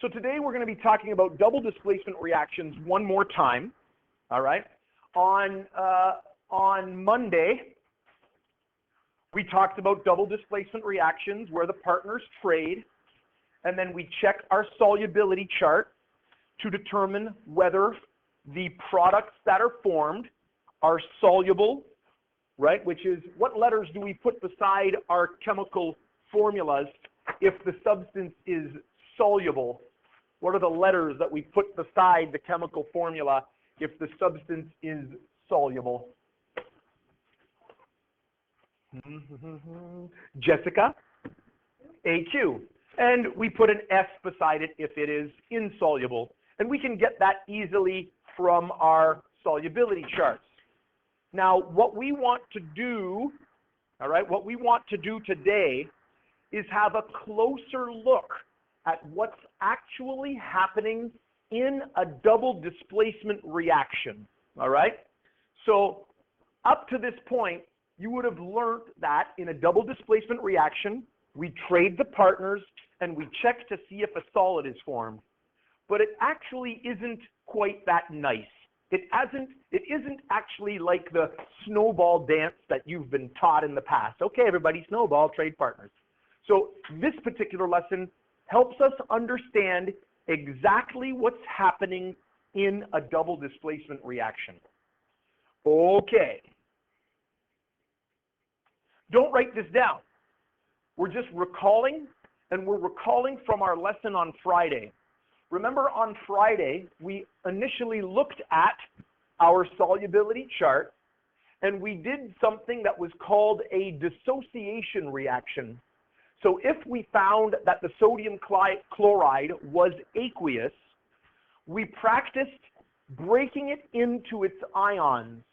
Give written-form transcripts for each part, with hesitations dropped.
So today we're going to be talking about double displacement reactions one more time. All right. On Monday, we talked about double displacement reactions where the partners trade, and then we check our solubility chart to determine whether the products that are formed are soluble, right? Which is, what letters do we put beside our chemical formulas if the substance is soluble? What are the letters that we put beside the chemical formula if the substance is soluble? Jessica, AQ. And we put an S beside it if it is insoluble. And we can get that easily from our solubility charts. Now, what we want to do, all right, what we want to do today is have a closer look at what's actually happening in a double displacement reaction, all right? So up to this point, you would have learned that in a double displacement reaction, we trade the partners and we check to see if a solid is formed. But it actually isn't quite that nice. It isn't actually like the snowball dance that you've been taught in the past. Okay, everybody, snowball, trade partners. So this particular lesson helps us understand exactly what's happening in a double displacement reaction. Okay. Don't write this down. We're just recalling, and we're recalling from our lesson on Friday. Remember, on Friday, we initially looked at our solubility chart, and we did something that was called a dissociation reaction. So if we found that the sodium chloride was aqueous, we practiced breaking it into its ions.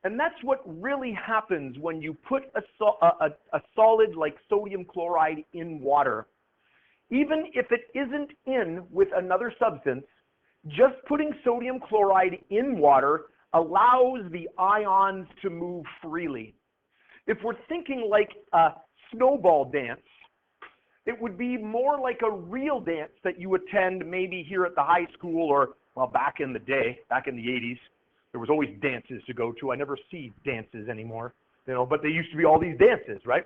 And that's what really happens when you put a solid like sodium chloride in water. Even if it isn't in with another substance, just putting sodium chloride in water allows the ions to move freely. If we're thinking like a snowball dance, it would be more like a real dance that you attend maybe here at the high school or, well, back in the day, back in the 80s. There was always dances to go to. I never see dances anymore, but there used to be all these dances, right?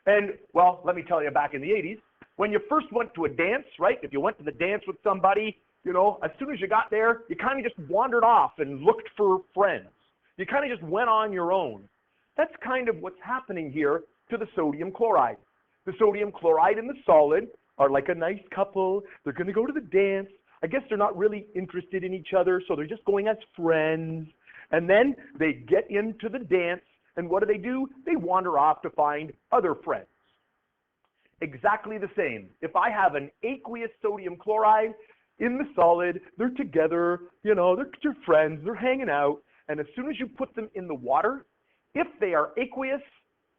And, well, let me tell you, back in the 80s, when you first went to a dance, right, if you went to the dance with somebody, as soon as you got there, you kind of just wandered off and looked for friends. You kind of just went on your own. That's kind of what's happening here to the sodium chloride. The sodium chloride and the solid are like a nice couple. They're going to go to the dance. I guess they're not really interested in each other, so they're just going as friends. And then they get into the dance, and what do? They wander off to find other friends. Exactly the same. If I have an aqueous sodium chloride in the solid, they're together, they're friends, they're hanging out, and as soon as you put them in the water, if they are aqueous,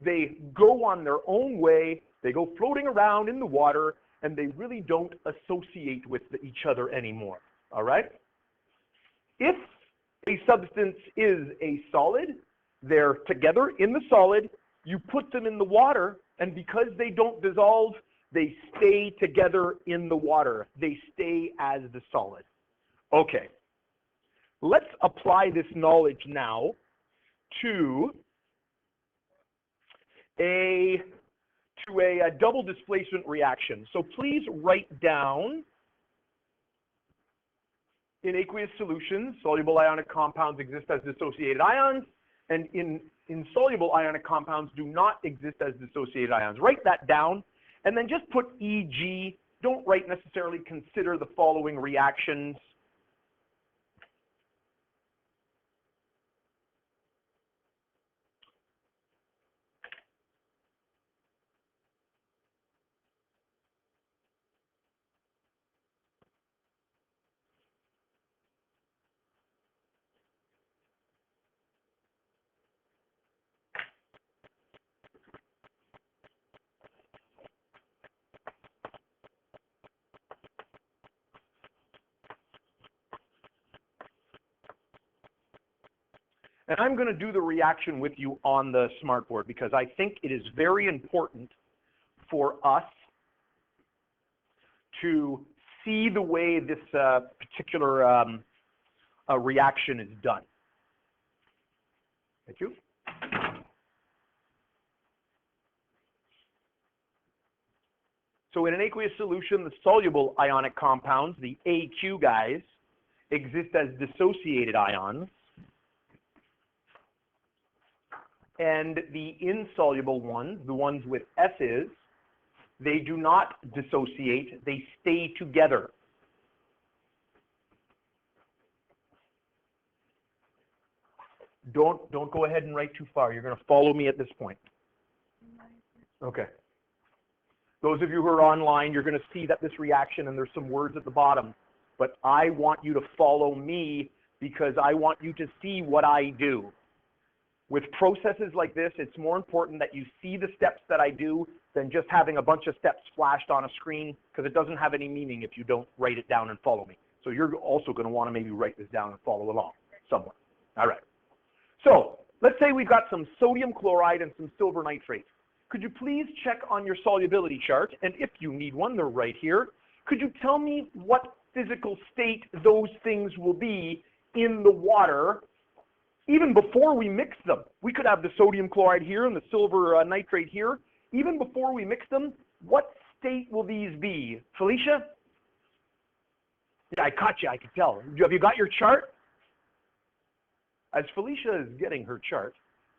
they go on their own way, they go floating around in the water, and they really don't associate with each other anymore, all right? If a substance is a solid, they're together in the solid, you put them in the water, and because they don't dissolve, they stay together in the water. They stay as the solid. Okay, let's apply this knowledge now to a double displacement reaction. So please write down, in aqueous solutions, soluble ionic compounds exist as dissociated ions, and in insoluble ionic compounds do not exist as dissociated ions. Write that down, and then just put EG. Don't write necessarily consider the following reactions. And I'm going to do the reaction with you on the smartboard because I think it is very important for us to see the way this particular reaction is done. Thank you. So in an aqueous solution, the soluble ionic compounds, the AQ guys, exist as dissociated ions. And the insoluble ones, the ones with S's, they do not dissociate, they stay together. Don't go ahead and write too far. You're going to follow me at this point. Okay. Those of you who are online, you're going to see that this reaction, and there's some words at the bottom, but I want you to follow me because I want you to see what I do. With processes like this, it's more important that you see the steps that I do than just having a bunch of steps flashed on a screen, because it doesn't have any meaning if you don't write it down and follow me. So you're also going to want to maybe write this down and follow along somewhere. All right. So let's say we've got some sodium chloride and some silver nitrate. Could you please check on your solubility chart? And if you need one, they're right here. Could you tell me what physical state those things will be in the water even before we mix them? We could have the sodium chloride here and the silver nitrate here. Even before we mix them, what state will these be? Felicia? Yeah, I caught you, I could tell. Have you got your chart? As Felicia is getting her chart,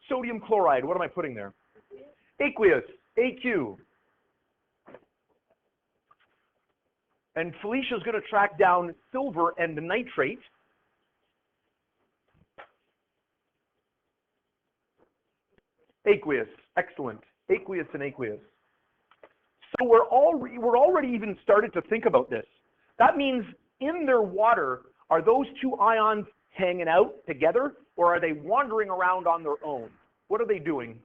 sodium chloride, what am I putting there? Aqueous, AQ. And Felicia's going to track down silver and nitrate. Aqueous, excellent. Aqueous and aqueous. So we're already even started to think about this. That means in their water, are those two ions hanging out together, or are they wandering around on their own? What are they doing?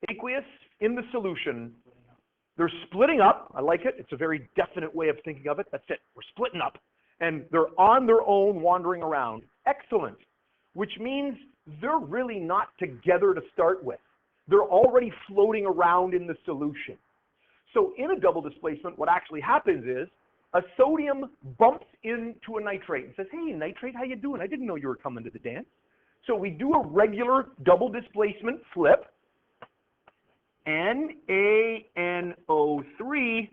Aqueous in the solution, they're splitting up. I like it. It's a very definite way of thinking of it. That's it. We're splitting up. And they're on their own, wandering around. Excellent. Which means they're really not together to start with. They're already floating around in the solution. So in a double displacement, what actually happens is a sodium bumps into a nitrate and says, hey, nitrate, how you doing? I didn't know you were coming to the dance. So we do a regular double displacement flip. NaNO3.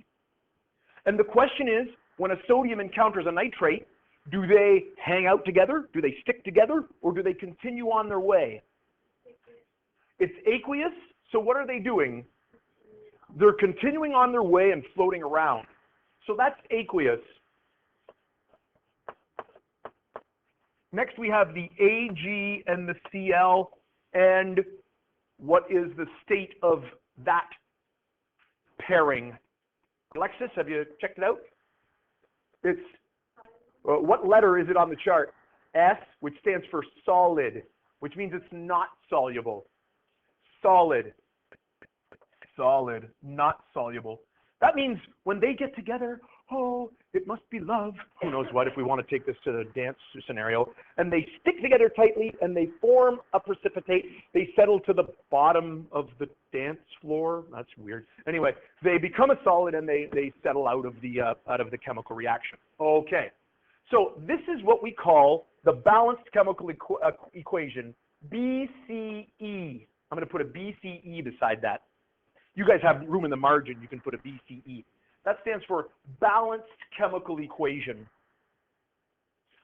And the question is, when a sodium encounters a nitrate, do they hang out together? Do they stick together? Or do they continue on their way? It's aqueous, so what are they doing? They're continuing on their way and floating around. So that's aqueous. Next we have the Ag and the Cl, and what is the state of that pairing? Alexis, have you checked it out? It's, what letter is it on the chart? S, which stands for solid, which means it's not soluble. Solid, solid, not soluble. That means when they get together, oh, it must be love. Who knows what, if we want to take this to the dance scenario. And they stick together tightly and they form a precipitate. They settle to the bottom of the dance floor. That's weird. Anyway, they become a solid and they settle out of the chemical reaction. Okay. So this is what we call the balanced chemical equation, BCE. I'm going to put a BCE beside that. You guys have room in the margin. You can put a BCE. That stands for balanced chemical equation.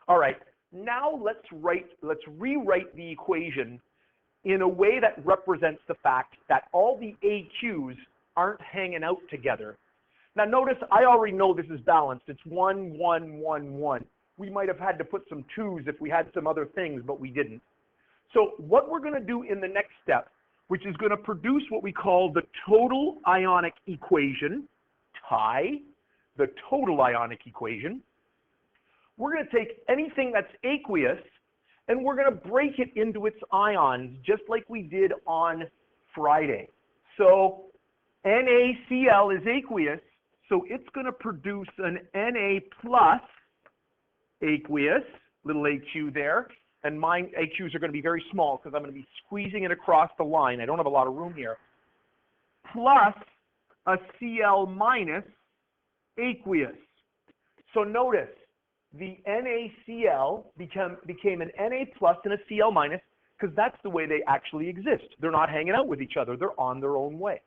All right. Now let's rewrite the equation in a way that represents the fact that all the AQs aren't hanging out together. Now notice I already know this is balanced. It's 1, 1, 1, 1. We might have had to put some 2s if we had some other things, but we didn't. So what we're going to do in the next step, which is going to produce what we call the total ionic equation, the total ionic equation. We're going to take anything that's aqueous and we're going to break it into its ions just like we did on Friday. So NaCl is aqueous, so it's going to produce an Na plus aqueous, little aq there, and mine aqs are going to be very small because I'm going to be squeezing it across the line. I don't have a lot of room here. Plus a Cl minus aqueous. So notice, the NaCl became an Na plus and a Cl minus because that's the way they actually exist. They're not hanging out with each other. They're on their own way.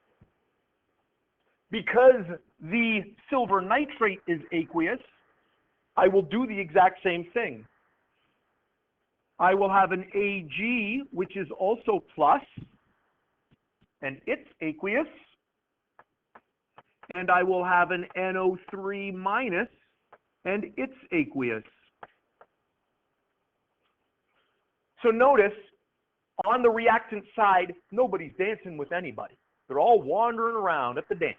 Because the silver nitrate is aqueous, I will do the exact same thing. I will have an Ag, which is also plus, and it's aqueous. And I will have an NO3 minus, and it's aqueous. So notice, on the reactant side, nobody's dancing with anybody. They're all wandering around at the dance,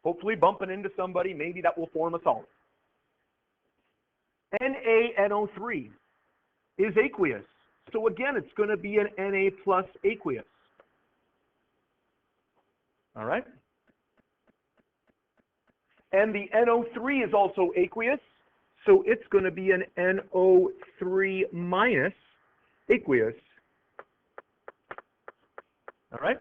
hopefully bumping into somebody. Maybe that will form a solid. NaNO3 is aqueous. So again, it's going to be an Na plus aqueous. All right? And the NO3 is also aqueous, so it's going to be an NO3 minus aqueous. All right?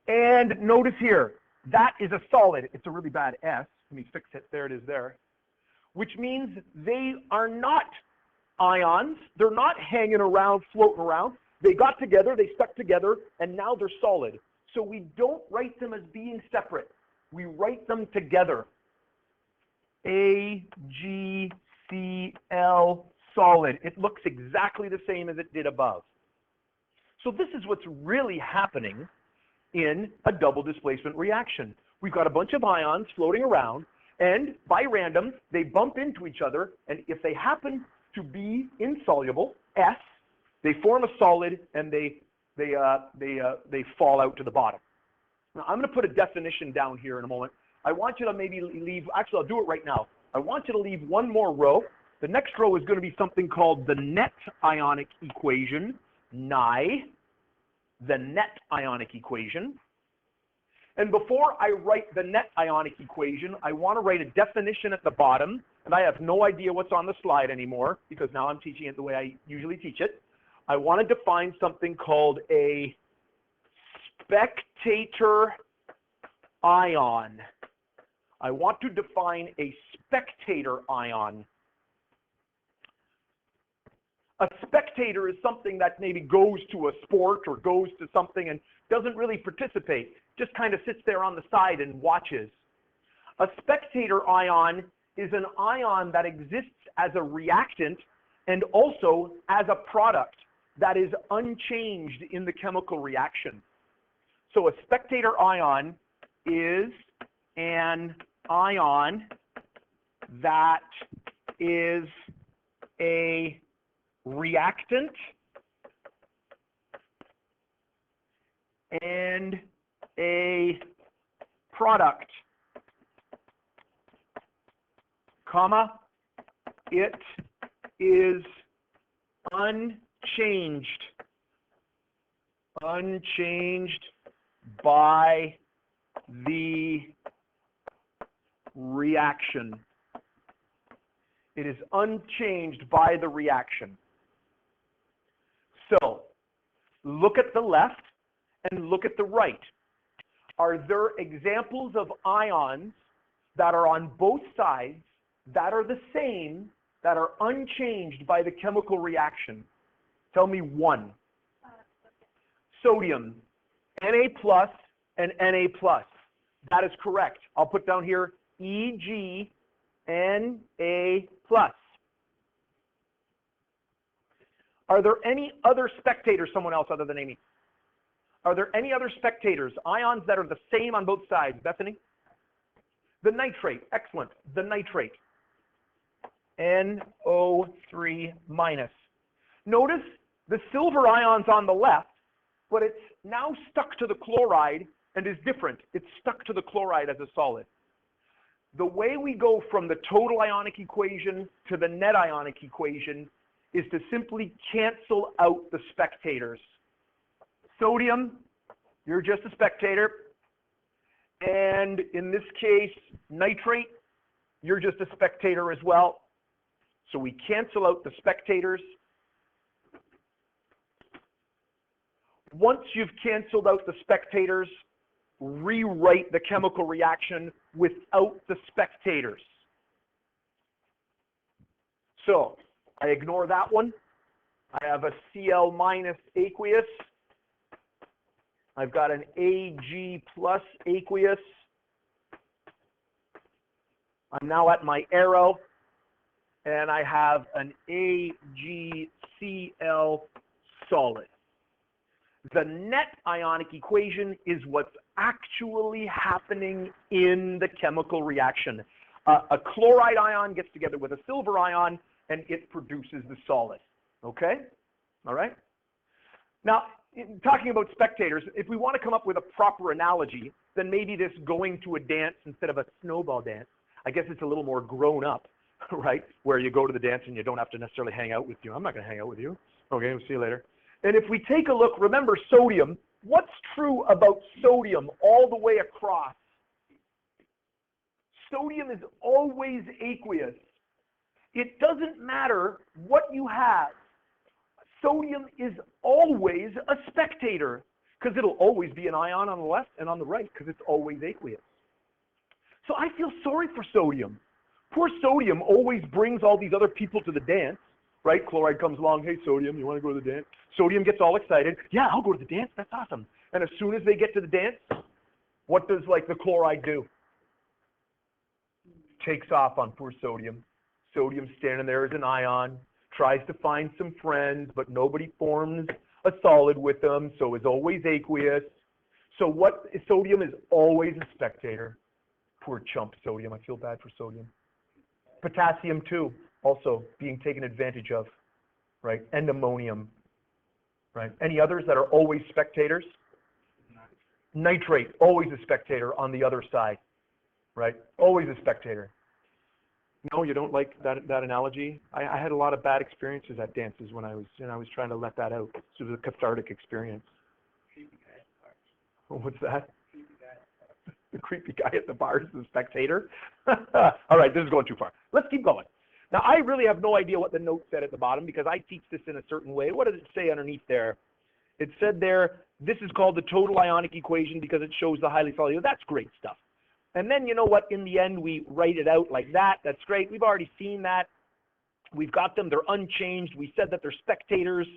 And notice here, that is a solid. It's a really bad S. Let me fix it. There it is there. Which means they are not ions. They're not hanging around, floating around. They got together, they stuck together, and now they're solid. So we don't write them as being separate. We write them together. AgCl solid. It looks exactly the same as it did above. So this is what's really happening in a double displacement reaction. We've got a bunch of ions floating around, and by random, they bump into each other, and if they happen to be insoluble, S, they form a solid, and they fall out to the bottom. Now, I'm going to put a definition down here in a moment. I want you to maybe leave, actually, I'll do it right now. I want you to leave one more row. The next row is going to be something called the net ionic equation, Ni, the net ionic equation. And before I write the net ionic equation, I want to write a definition at the bottom, and I have no idea what's on the slide anymore because now I'm teaching it the way I usually teach it. I want to define something called a spectator ion. I want to define a spectator ion. A spectator is something that maybe goes to a sport or goes to something and doesn't really participate, just kind of sits there on the side and watches. A spectator ion is an ion that exists as a reactant and also as a product that is unchanged in the chemical reaction. So a spectator ion is an ion that is a reactant and a product, comma, it is unchanged by the reaction. It is unchanged by the reaction. So, look at the left and look at the right. Are there examples of ions that are on both sides that are the same, that are unchanged by the chemical reaction? Tell me one. Sodium, Na plus and Na plus. That is correct. I'll put down here EgNa plus. Are there any other spectators, someone else other than Amy? Are there any other spectators, ions that are the same on both sides? Bethany? The nitrate, excellent. The nitrate, NO3 minus. Notice the silver ion's on the left, but it's now stuck to the chloride and is different. It's stuck to the chloride as a solid. The way we go from the total ionic equation to the net ionic equation is to simply cancel out the spectators. Sodium, you're just a spectator. And in this case, nitrate, you're just a spectator as well. So we cancel out the spectators. Once you've canceled out the spectators, rewrite the chemical reaction without the spectators. So I ignore that one. I have a Cl minus aqueous. I've got an Ag plus aqueous. I'm now at my arrow, and I have an AgCl solid. The net ionic equation is what's actually happening in the chemical reaction. A chloride ion gets together with a silver ion, and it produces the solid. Okay? All right? Now, talking about spectators, if we want to come up with a proper analogy, then maybe this going to a dance instead of a snowball dance, I guess it's a little more grown up, right? Where you go to the dance and you don't have to necessarily hang out with you. I'm not going to hang out with you. Okay, we'll see you later. And if we take a look, remember sodium. What's true about sodium all the way across? Sodium is always aqueous. It doesn't matter what you have. Sodium is always a spectator because it'll always be an ion on the left and on the right because it's always aqueous. So I feel sorry for sodium. Poor sodium always brings all these other people to the dance, right? Chloride comes along, hey, sodium, you want to go to the dance? Sodium gets all excited. Yeah, I'll go to the dance. That's awesome. And as soon as they get to the dance, what does the chloride do? Takes off on poor sodium. Sodium's standing there as an ion, tries to find some friends, but nobody forms a solid with them, so is always aqueous. So sodium is always a spectator. Poor chump sodium. I feel bad for sodium. Potassium too, also being taken advantage of, right? And ammonium, right? Any others that are always spectators? Nitrate, always a spectator on the other side, right? Always a spectator. No, you don't like that analogy? I had a lot of bad experiences at dances when I was trying to let that out. It was a cathartic experience. What's that? The creepy guy at the bar is the spectator. All right, this is going too far. Let's keep going. Now, I really have no idea what the note said at the bottom because I teach this in a certain way. What does it say underneath there? It said there, this is called the total ionic equation because it shows the highly soluble. That's great stuff. And then, you know what, in the end, we write it out like that. That's great. We've already seen that. We've got them. They're unchanged. We said that they're spectators,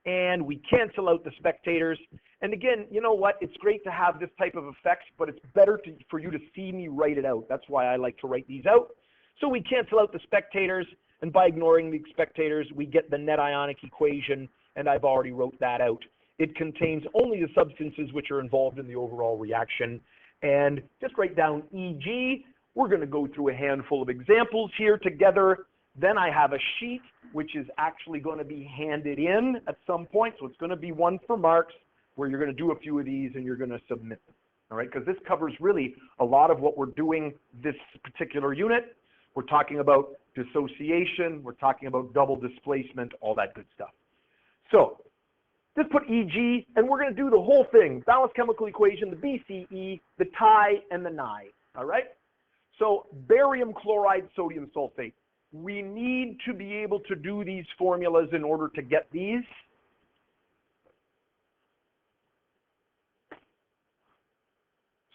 and we cancel out the spectators. And again, you know what? It's great to have this type of effect, but it's better for you to see me write it out. That's why I like to write these out. So we cancel out the spectators, and by ignoring the spectators, we get the net ionic equation, and I've already wrote that out. It contains only the substances which are involved in the overall reaction. And just write down EG. We're going to go through a handful of examples here together. Then I have a sheet, which is actually going to be handed in at some point. So it's going to be one for marks, where you're going to do a few of these and you're going to submit them. All right, because this covers really a lot of what we're doing this particular unit. We're talking about dissociation. We're talking about double displacement, all that good stuff. So just put EG, and we're going to do the whole thing. Balanced chemical equation, the BCE, the Ti, and the Ni. All right? So barium chloride, sodium sulfate. We need to be able to do these formulas in order to get these.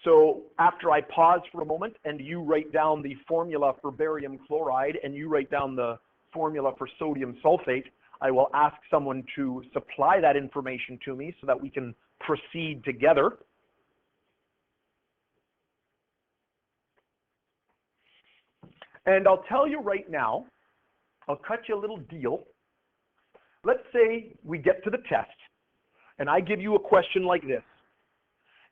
So after I pause for a moment and you write down the formula for barium chloride and you write down the formula for sodium sulfate, I will ask someone to supply that information to me so that we can proceed together. And I'll tell you right now, I'll cut you a little deal. Let's say we get to the test, and I give you a question like this,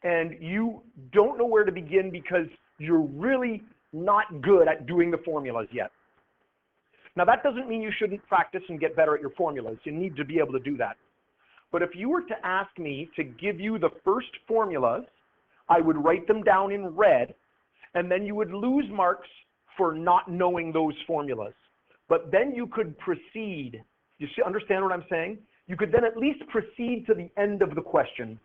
and you don't know where to begin because you're really not good at doing the formulas yet. Now, that doesn't mean you shouldn't practice and get better at your formulas. You need to be able to do that. But if you were to ask me to give you the first formulas, I would write them down in red, and then you would lose marks for not knowing those formulas. But then you could proceed. You understand what I'm saying? You could then at least proceed to the end of the question.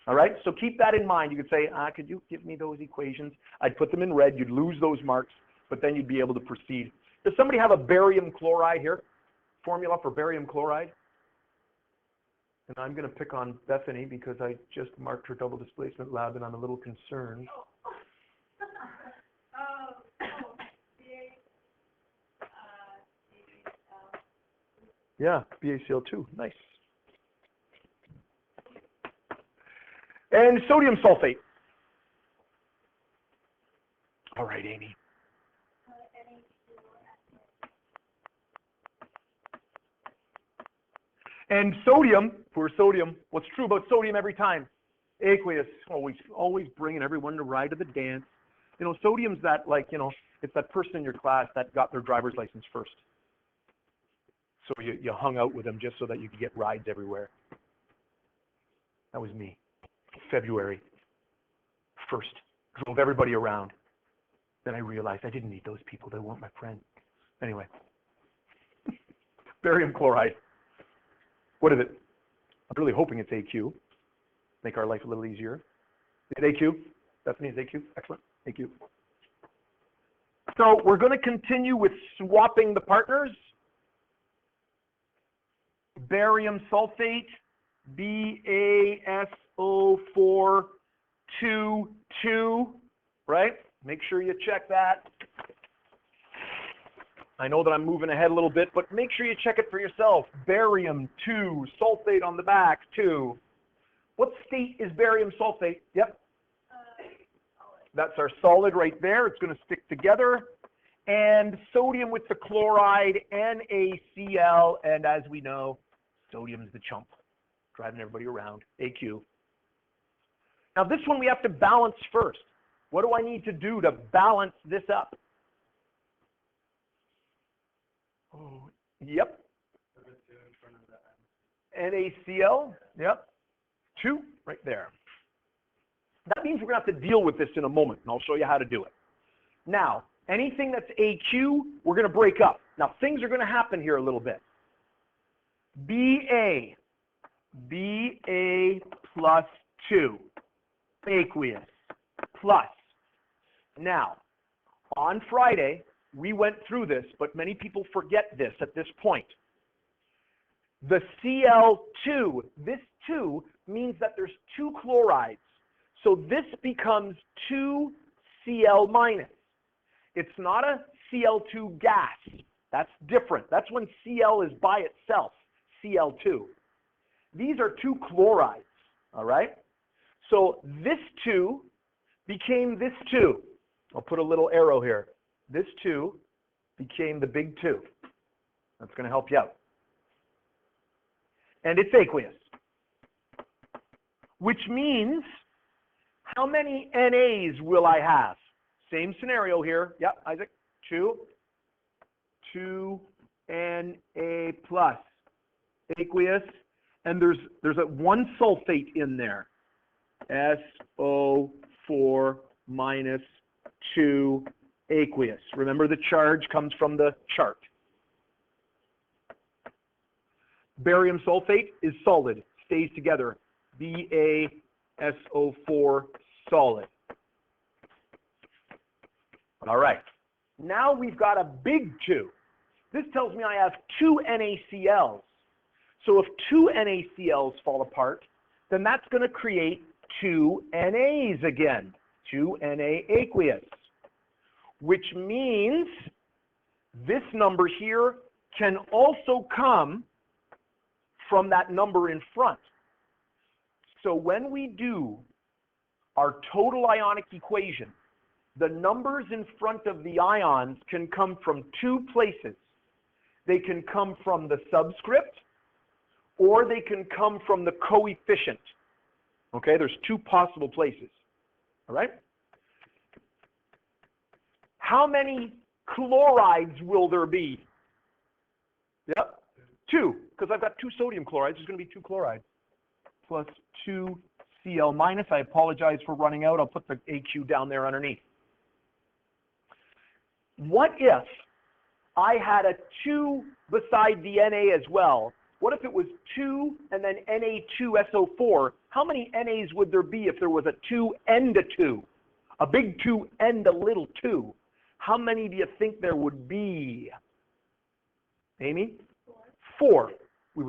All right? So keep that in mind. You could say, could you give me those equations? I'd put them in red. You'd lose those marks, but then you'd be able to proceed. Does somebody have a barium chloride here? Formula for barium chloride? And I'm going to pick on Bethany because I just marked her double displacement lab and I'm a little concerned. Yeah, BaCl2, nice. And sodium sulfate. All right, Amy. And sodium, for sodium, what's true about sodium every time? Aqueous, always bringing everyone to ride to the dance. You know, sodium's that, like, you know, it's that person in your class that got their driver's license first. So you hung out with them just so that you could get rides everywhere. That was me. February 1st. Drove everybody around. Then I realized I didn't need those people. They weren't my friend. Anyway. Barium chloride. What is it? I'm really hoping it's AQ. Make our life a little easier. Is it AQ? Bethany, is AQ? Excellent. AQ. So we're going to continue with swapping the partners. Barium sulfate, BaSO4 2, right? Make sure you check that. I know that I'm moving ahead a little bit, but make sure you check it for yourself. Barium 2, sulfate on the back 2. What state is barium sulfate? Yep. That's our solid right there. It's going to stick together. And sodium with the chloride, NaCl, and as we know, sodium's the chump, driving everybody around, AQ. Now this one we have to balance first. What do I need to do to balance this up? Oh, yep. NaCl, yep. 2 right there. That means we're going to have to deal with this in a moment, and I'll show you how to do it. Now, anything that's AQ, we're going to break up. Now, things are going to happen here a little bit. Ba plus 2, aqueous, plus. Now, on Friday, we went through this, but many people forget this at this point. The Cl2, this 2 means that there's 2 chlorides. So this becomes 2Cl minus. It's not a Cl2 gas. That's different. That's when Cl is by itself, Cl2. These are 2 chlorides, all right? So this 2 became this 2. I'll put a little arrow here. This 2 became the big 2. That's going to help you out. And it's aqueous, which means how many NAs will I have? Same scenario here. Yep, Isaac. 2 Na plus, aqueous, and there's a 1 sulfate in there. SO4 minus 2 aqueous. Remember, the charge comes from the chart. Barium sulfate is solid, stays together. BaSO4 solid. All right. Now we've got a big 2. This tells me I have 2 NaCl's. So if 2 NaCl's fall apart, then that's going to create 2 NAs again, 2 Na aqueous, which means this number here can also come from that number in front. So when we do our total ionic equation, the numbers in front of the ions can come from 2 places. They can come from the subscript, or they can come from the coefficient. Okay, there's 2 possible places. All right? How many chlorides will there be? Yep, 2, because I've got 2 sodium chlorides. There's going to be 2 chlorides. Plus 2 Cl minus. I apologize for running out. I'll put the AQ down there underneath. What if I had a 2 beside the Na as well? What if it was 2 and then Na2SO4? How many NAs would there be if there was a 2 and a 2? A big 2 and a little 2. How many do you think there would be? Amy? 4. We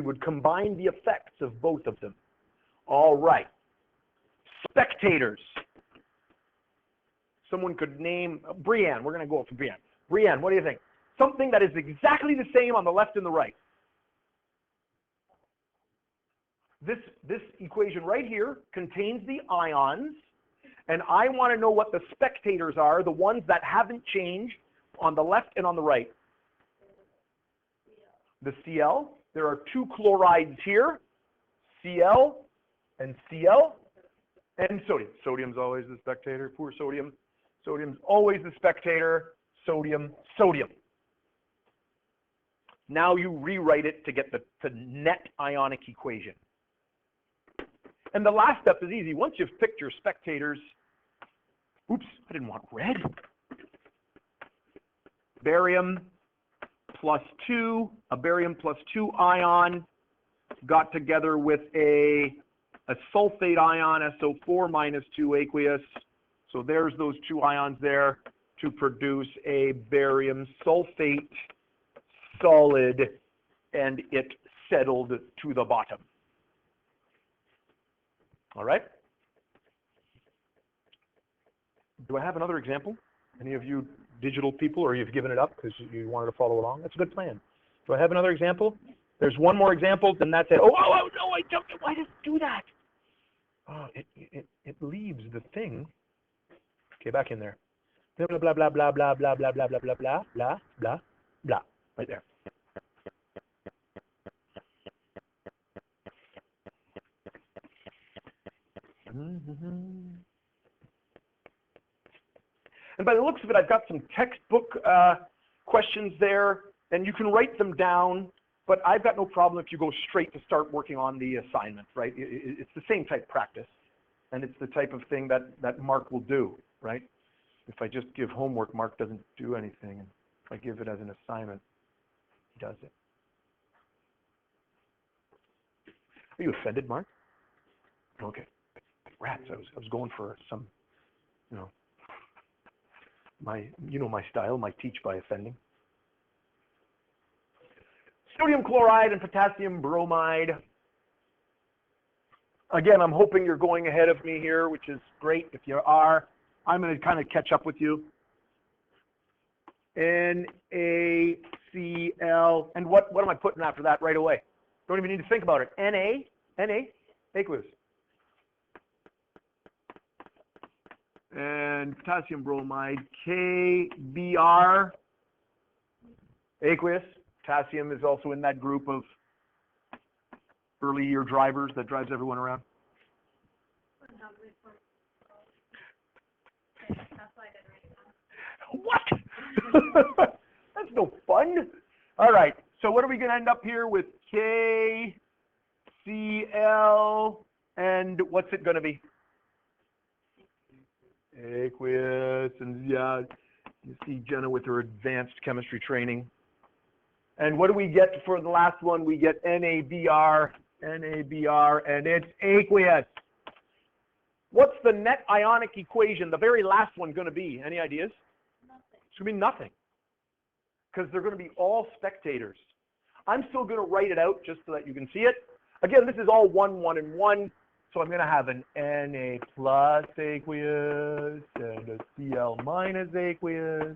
would combine the effects of both of them. All right. Spectators. Someone could name Brianne. We're going to go for Brianne. Brianne, what do you think? Something that is exactly the same on the left and the right. This equation right here contains the ions, and I want to know what the spectators are, the ones that haven't changed on the left and on the right. The Cl. There are two chlorides here, Cl and Cl, and sodium. Sodium's always the spectator. Poor sodium. Sodium's always the spectator. Sodium, sodium. Now you rewrite it to get the net ionic equation. And the last step is easy. Once you've picked your spectators, oops, I didn't want red. Barium plus 2, a barium plus 2 ion got together with a sulfate ion, SO4 minus 2 aqueous. So there's those two ions there to produce a barium sulfate solid, and it settled to the bottom. All right? Do I have another example? Any of you digital people, or you've given it up because you wanted to follow along? That's a good plan. Do I have another example? There's one more example, then that's it. Oh, no, I jumped it. Why did it do that? Oh, it leaves the thing. Okay, back in there. Blah, blah, blah, blah, blah, blah, blah, blah, blah, blah, blah, blah, blah, blah. Right there. And by the looks of it, I've got some textbook questions there, and you can write them down, but I've got no problem if you go straight to start working on the assignment, right? It's the same type of practice, and it's the type of thing that Mark will do, right? If I just give homework, Mark doesn't do anything, and if I give it as an assignment, he does it. Are you offended, Mark? Okay. Rats, I was going for some, my style, my teach by offending. Sodium chloride and potassium bromide. Again, I'm hoping you're going ahead of me here, which is great. If you are, I'm going to kind of catch up with you. NaCl, and what am I putting after that right away? Don't even need to think about it. Na, aqueous. And potassium bromide, KBr, aqueous. Potassium is also in that group of early year drivers that drives everyone around. What? That's no fun. All right. So what are we going to end up here with? KCl, and what's it going to be? Aqueous, and yeah, you see Jenna with her advanced chemistry training. And what do we get for the last one? We get NaBr, and it's aqueous. What's the net ionic equation, the very last one, going to be? Any ideas? Nothing. It's going to be nothing, because they're going to be all spectators. I'm still going to write it out just so that you can see it. Again, this is all 1, 1, and 1. So I'm going to have an Na plus aqueous, and a Cl minus aqueous,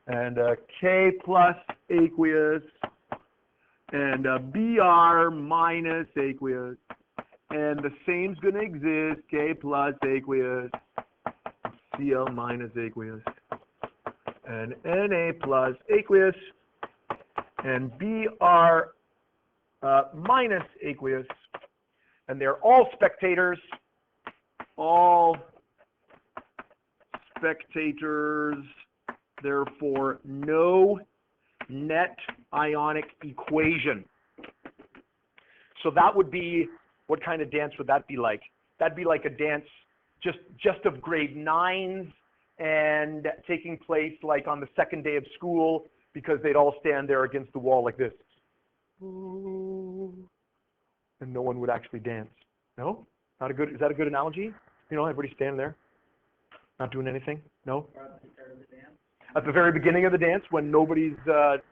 and a K plus aqueous, and a Br minus aqueous. And the same's going to exist, K plus aqueous, Cl minus aqueous, and Na plus aqueous, and Br minus aqueous. And they're all spectators, therefore no net ionic equation. So that would be, what kind of dance would that be like? That'd be like a dance just of grade 9s and taking place like on the second day of school, because they'd all stand there against the wall like this. And no one would actually dance. No? Not a good, is that a good analogy? Everybody stand there, not doing anything? No? At the very beginning of the dance, when nobody's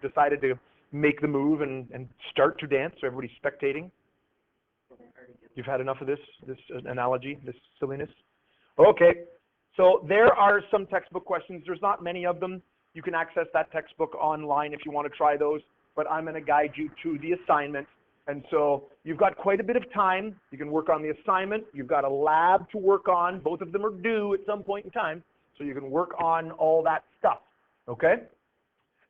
decided to make the move and start to dance, so everybody's spectating. You've had enough of this analogy, this silliness? Okay, so there are some textbook questions. There's not many of them. You can access that textbook online if you want to try those, but I'm going to guide you to the assignment. And so you've got quite a bit of time. You can work on the assignment. You've got a lab to work on. Both of them are due at some point in time, so you can work on all that stuff, okay?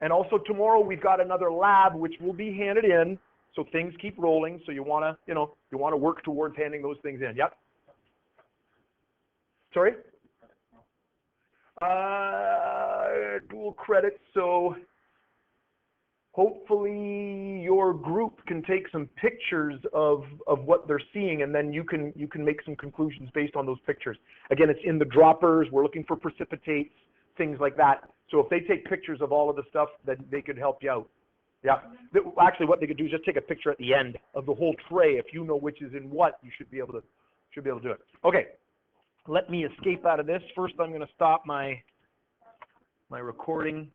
And also tomorrow we've got another lab which will be handed in, so things keep rolling. So you want to, you want to work towards handing those things in. Yep. Sorry? Dual credit, so hopefully your group can take some pictures of what they're seeing, and then you can make some conclusions based on those pictures. Again, it's in the droppers. We're looking for precipitates, things like that. So if they take pictures of all of the stuff, then they could help you out. Yeah. Actually, what they could do is just take a picture at the end of the whole tray. If you know which is in what, you should be able to do it. Okay. Let me escape out of this. First, I'm going to stop my recording.